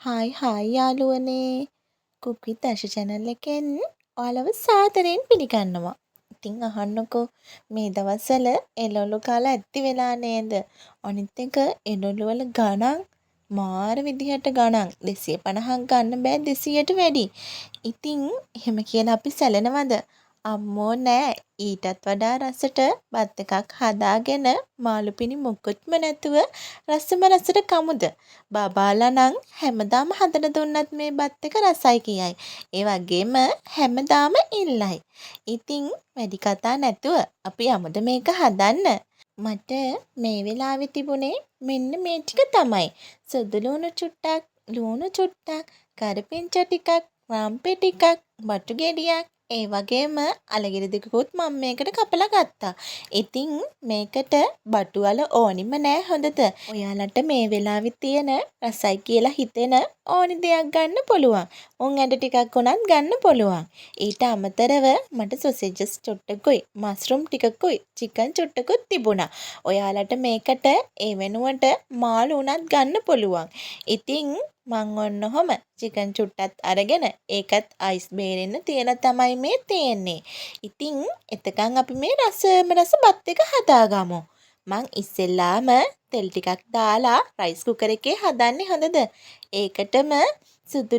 Hi hi යාළුවනේ cook විත් ඇෂ channel එකෙන් ඔයාලව සාදරයෙන් පිළිගන්නවා. ඉතින් අහන්නකෝ මේ දවස්වල එළවලු කාලා ඇති වෙලා නේද? අනිත් එක එළවලු වල ගණන් මාර විදිහට ගණන් 250ක් ගන්න බෑ 200ට වැඩි. ඉතින් එහෙම කියලා අපි සැලෙනවද? අම්මෝ නෑ ඊටත් වඩා රසට බත් එකක් හදාගෙන මාළු පිණි මොකුත්ම නැතුව රසම රසට කමුද? බබාලා නම් හැමදාම හදලා දුන්නත් මේ බත් එක රසයි කියයි. ඒ වගේම හැමදාම ඉල්ලයි. ඉතින් වැඩි කතා නැතුව අපි යමුද මේක හදන්න. මට මේ වෙලාවේ තිබුණේ මෙන්න මේ ටික තමයි. සුදු ලුණු චුට්ටක්, ලුණු චුට්ටක්, කරපිංචා ටිකක්, රම්පෙ ටිකක්, බටු ගෙඩියක්, ඒ වගේම අලගිරි දෙකකුත් මම මේකට කපලා ගත්තා. ඉතින් මේකට බටු වල ඕනිම නෑ හොඳද? ඔයාලට මේ වෙලාවේ තියෙන රසයි කියලා හිතෙන ඕනි දෙයක් ගන්න පුළුවන්. උන් ඇට ටිකක් උනත් ගන්න පුළුවන්. ඊට අමතරව මට සොසේජස් චුට්ටකුයි, මස්රූම් ටිකකුයි, චිකන් චුට්ටකුත් තිබුණා. ඔයාලට මේකට ඒ වෙනුවට මාළු උනත් ගන්න පුළුවන්. ඉතින් මං ඔන්න ඔහොම චිකන් චුට්ටත් අරගෙන ඒකත් අයිස් බේරෙන්න තියලා තමයි මේ තියෙන්නේ. ඉතින් එතකන් අපි මේ රස බත් එක හදාගමු. මං ඉස්සෙල්ලාම තෙල් ටිකක් දාලා රයිස් කුකර් එකේ හදන්නේ හොඳද? ඒකටම සුදු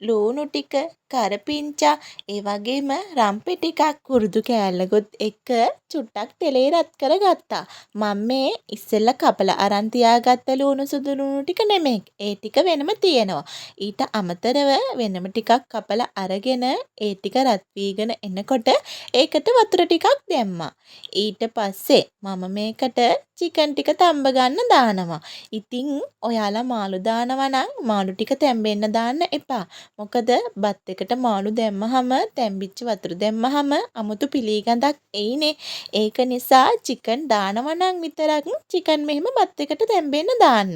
ලුණු ටික, කරපිංචා, ඒ වගේම රම්පෙ ටිකක් කුරුදු කෑල්ලකුත් එක්ක චුට්ටක් තෙලේ රත් කරගත්තා. මම මේ ඉස්සෙල්ලා කපලා අරන් තියාගත්ත සුදු ලුණු ටික නෙමෙයි. ඒ ටික වෙනම තියෙනවා. ඊට අමතරව වෙනම ටිකක් කපලා අරගෙන ඒ ටික රත් වීගෙන එනකොට ඒකට වතුර ටිකක් දැම්මා. ඊට පස්සේ මම මේකට චිකන් ටික තම්බ ගන්න දානවා. ඉතින් ඔයාලා මාළු දානවා නම් මාළු ටික තැම්බෙන්න දාන්න එපා. මොකද බත් එකට මාළු දැම්මහම තැම්බිච්ච වතුර දැම්මහම අමුතු පිලී ගඳක් එයිනේ. ඒක නිසා චිකන් දානවා නම් විතරක් චිකන් මෙහෙම බත් එකට තැම්බෙන්න දාන්න.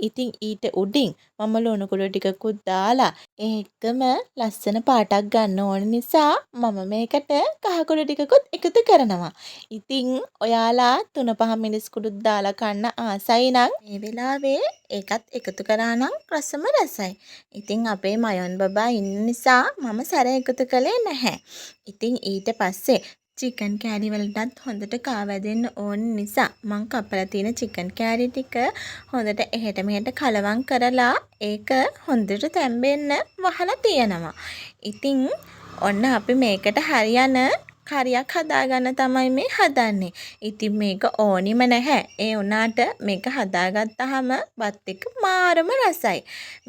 ඉතින් ඊට උඩින් මම ලුණු කුඩු ටිකකුත් දාලා ඒකම ලස්සන පාටක් ගන්න ඕන නිසා මම මේකට කහ කුඩු ටිකකුත් එකතු කරනවා. ඉතින් ඔයාලා 3-5 මිරිස් කුඩුත් දාලා කන්න ආසයි නම් මේ වෙලාවේ ඒකත් එකතු කරා නම් රසම රසයි. ඉතින් අපේ මයන් බබා ඉන්න නිසා මම සැර එකතු කළේ නැහැ. ඉතින් ඊට පස්සේ චිකන් කෑලි වලටත් හොඳට කාවැදෙන්න ඕන නිසා මං කපලා තියෙන චිකන් කෑලි ටික හොඳට එහෙට මෙහෙට කලවම් කරලා ඒක හොඳට තැම්බෙන්න වහලා තියෙනවා. ඉතින් ඔන්න අපි මේකට හරියන කරියක් හදාගන්න තමයි මේ හදන්නේ. ඉතින් මේක ඕනිම නැහැ. ඒ වුණාට මේක හදාගත්තාම බත් එක මාරම රසයි.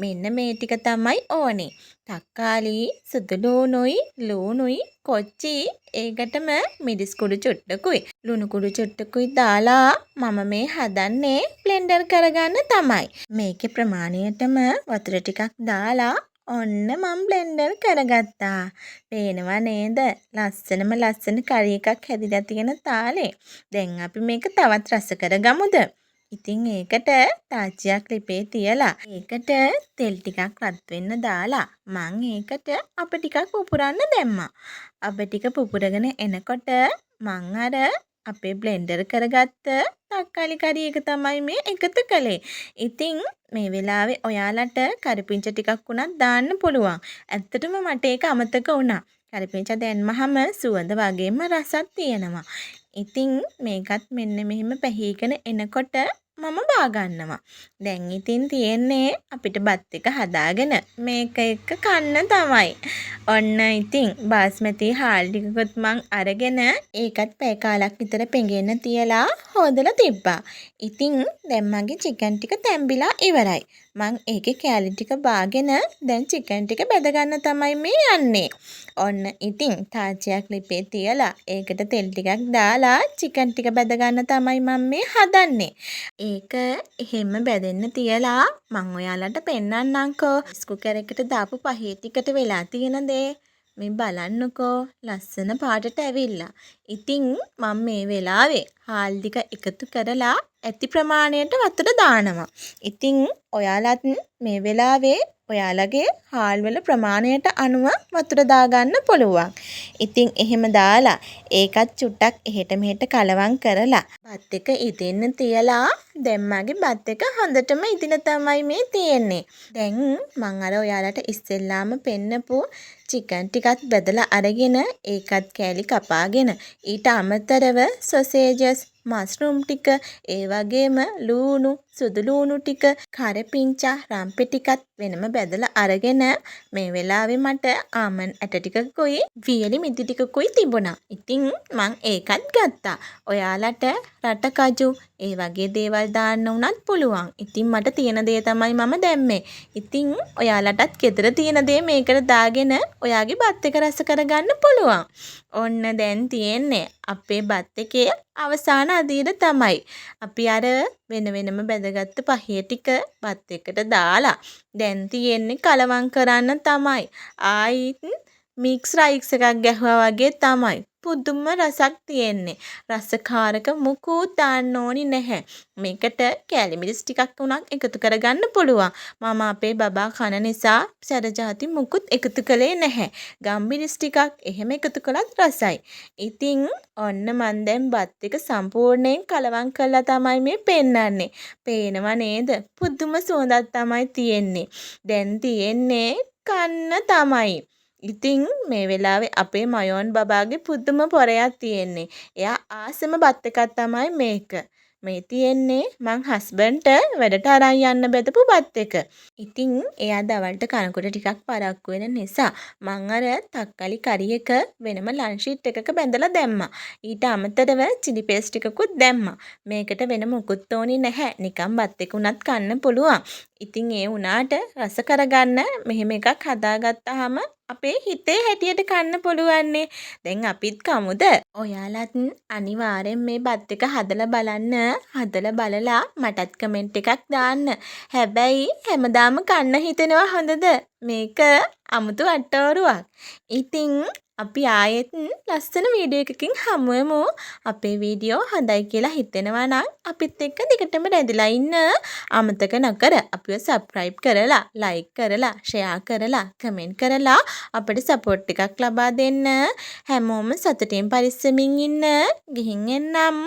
මෙන්න මේ ටික තමයි ඕනේ. තක්කාලි, සුදු ලුණුයි, කොච්චි, ඒකටම මිරිස් කුඩු චුට්ටකුයි, ලුණු කුඩු චුට්ටකුයි දාලා මම මේ හදන්නේ බ්ලෙන්ඩර් කරගන්න තමයි. මේකේ ප්‍රමාණයටම වතුර ටිකක් දාලා ඔන්න මම බ්ලෙන්ඩර් කරගත්තා. පේනවා නේද? ලස්සන කරි එකක් හැදිලා තියෙන තාලේ. දැන් අපි මේක තවත් රස කරගමුද? ඉතින් ඒකට තාච්චියක් ලිපේ තියලා ඒකට තෙල් ටිකක් රත් වෙන්න දාලා මං ඒකට අප ටිකක් පුපුරන්න දැම්මා. අප ටික පුපුරගෙන එනකොට මං අර අපේ බ්ලෙන්ඩර් කරගත්ත තක්කාලි කරි එක තමයි මේ එකතු කළේ. ඉතින් මේ වෙලාවේ ඔයාලට කරපිංච ටිකක් උනත් දාන්න පුළුවන්. ඇත්තටම මට ඒක අමතක වුණා. කරපිංච දැම්මහම සුවඳ වගේම රසක් තියෙනවා. ඉතින් මේකත් මෙන්න මෙහෙම පැහීගෙන එනකොට මම බාගන්නවා. දැන් ඉතින් තියෙන්නේ අපිට බත් එක හදාගෙන මේක එක්ක කන්න තමයි. ඔන්න ඉතින් බාස්මති හාල් ටිකකුත් මං අරගෙන ඒකත් පැය කාලක් විතර පෙඟෙන්න තියලා හොදලා තිබ්බා. ඉතින් දැන් මගේ චිකන් ටික තැම්බිලා ඉවරයි. මං ඒකේ කෑලි ටික බාගෙන දැන් චිකන් ටික බෙද ගන්න තමයි මේ යන්නේ. ඔන්න ඉතින් තාච්චියක් ලිපේ තියලා ඒකට තෙල් ටිකක් දාලා චිකන් ටික බෙද ගන්න තමයි මම මේ හදන්නේ. ඒක එහෙම බෙදෙන්න තියලා මං ඔයාලට පෙන්නන්නම්කෝ. රයිස් කුකර් එකට දාපු පහේ ටිකට වෙලා තියෙන දේ. මේ බලන්නකෝ ලස්සන පාටට ඇවිල්ලා. ඉතින් මම මේ වෙලාවේ හාල් ටික එකතු කරලා ඇති ප්‍රමාණයට වතුර දානවා. ඉතින් ඔයාලත් මේ වෙලාවේ ඔයාලගේ හාල් වල ප්‍රමාණයට අනුව වතුර දාගන්න පුළුවන්. ඉතින් එහෙම දාලා ඒකත් චුට්ටක් එහෙට මෙහෙට කලවම් කරලා බත් එක ඉදින්න තියලා දැන් මගේ බත් එක හොඳටම ඉදිලා තමයි මේ තියෙන්නේ. දැන් මං අර ඔයාලට ඉස්සෙල්ලාම පෙන්නපු චිකන් ටිකත් බෙදලා අරගෙන ඒකත් කෑලි කපාගෙන ඊට අමතරව සොසේජස් මස්රූම් ටික ඒ වගේම ලූණු සුදු ලූණු ටික කරපිංචා රම්පෙ ටිකත් වෙනම බෙදලා අරගෙන මේ වෙලාවේ මට ආමන් ඇට ටිකකුයි වියලි මිදි ටිකකුයි තිබුණා. ඉතින් මං ඒකත් ගත්තා. ඔයාලට රටකජු ඒ වගේ දේවල් දාන්න උනත් පුළුවන්. ඉතින් මට තියෙන දේ තමයි මම දැම්මේ. ඉතින් ඔයාලටත් ගෙදර තියෙන දේ මේකට දාගෙන ඔයාගේ බත් එක රස කරගන්න පුළුවන්. ඔන්න දැන් තියෙන්නේ අපේ බත් එකේ අවසාන අදියර තමයි. අපි අර වෙන වෙනම බෙදගත්ත පහේ ටික බත් එකට දාලා දැන් තියෙන්නේ කලවම් කරන්න තමයි. ආයිත් මික්ස් රයිස් එකක් ගැහුවා වගේ තමයි. පුදුම රසක් තියෙන්නේ. රසකාරක මුකුත් දාන්න ඕනි නැහැ. මේකට කෑලි මිරිස් ටිකක් උනක් එකතු කරගන්න පුළුවන්. මම අපේ බබා කන නිසා සැර જાති මුකුත් එකතු කළේ නැහැ. ගම්මිරිස් ටිකක් එහෙම එකතු කළත් රසයි. ඉතින් ඔන්න මන් දැන් බත් එක සම්පූර්ණයෙන් කලවම් කරලා තමයි මේ පෙන්නන්නේ. පේනව නේද? පුදුම සුවඳක් තමයි තියෙන්නේ. දැන් තියෙන්නේ කන්න තමයි. ඉතින් මේ වෙලාවේ අපේ මයෝන් බබාගේ පුදුම පොරයක් තියෙන්නේ. එයා ආසම බත් එකක් තමයි මේක. මේ තියෙන්නේ මං හස්බන්ඩ්ට වැඩට අරන් යන්න බෙදපු බත් එක. ඉතින් එයා දවල්ට කනකොට ටිකක් පරක්කු වෙන නිසා මං අර තක්කලි කරි එක වෙනම ලන්ච් ෂීට් එකක බැඳලා දැම්මා. ඊට අමතරව චිලි පේස්ට් ටිකකුත් දැම්මා. මේකට වෙන මුකුත් ඕනි නැහැ. නිකන් බත් එක උනත් කන්න පුළුවන්. ඉතින් ඒ උනාට රස කරගන්න මෙහෙම එකක් හදාගත්තාම අපේ හිතේ හැටියට කන්න පුළුවන්නේ. දැන් අපිත් කමුද? ඔයාලත් අනිවාර්යෙන් මේ බත් එක හදලා බලන්න. හදලා බලලා මටත් කමෙන්ට් එකක් දාන්න. හැබැයි හැමදාම කන්න හිතෙනවා හොඳද? මේක අමුතු අට්ටෝරුවක්. ඉතින් අපි ආයෙත් ලස්සන වීඩියෝ එකකින් හමු වෙමු. අපේ වීඩියෝ හොඳයි කියලා හිතෙනවා නම් අපිත් එක්ක දිගටම රැඳිලා ඉන්න. අමතක නොකර අපිව සබ්ස්ක්‍රයිබ් කරලා, ලයික් කරලා, ෂෙයා කරලා, කමෙන්ට් කරලා අපිට සපෝට් එකක් ලබා දෙන්න. හැමෝම සතුටින් පරිස්සමින් ඉන්න. ගිහින් එන්නම්.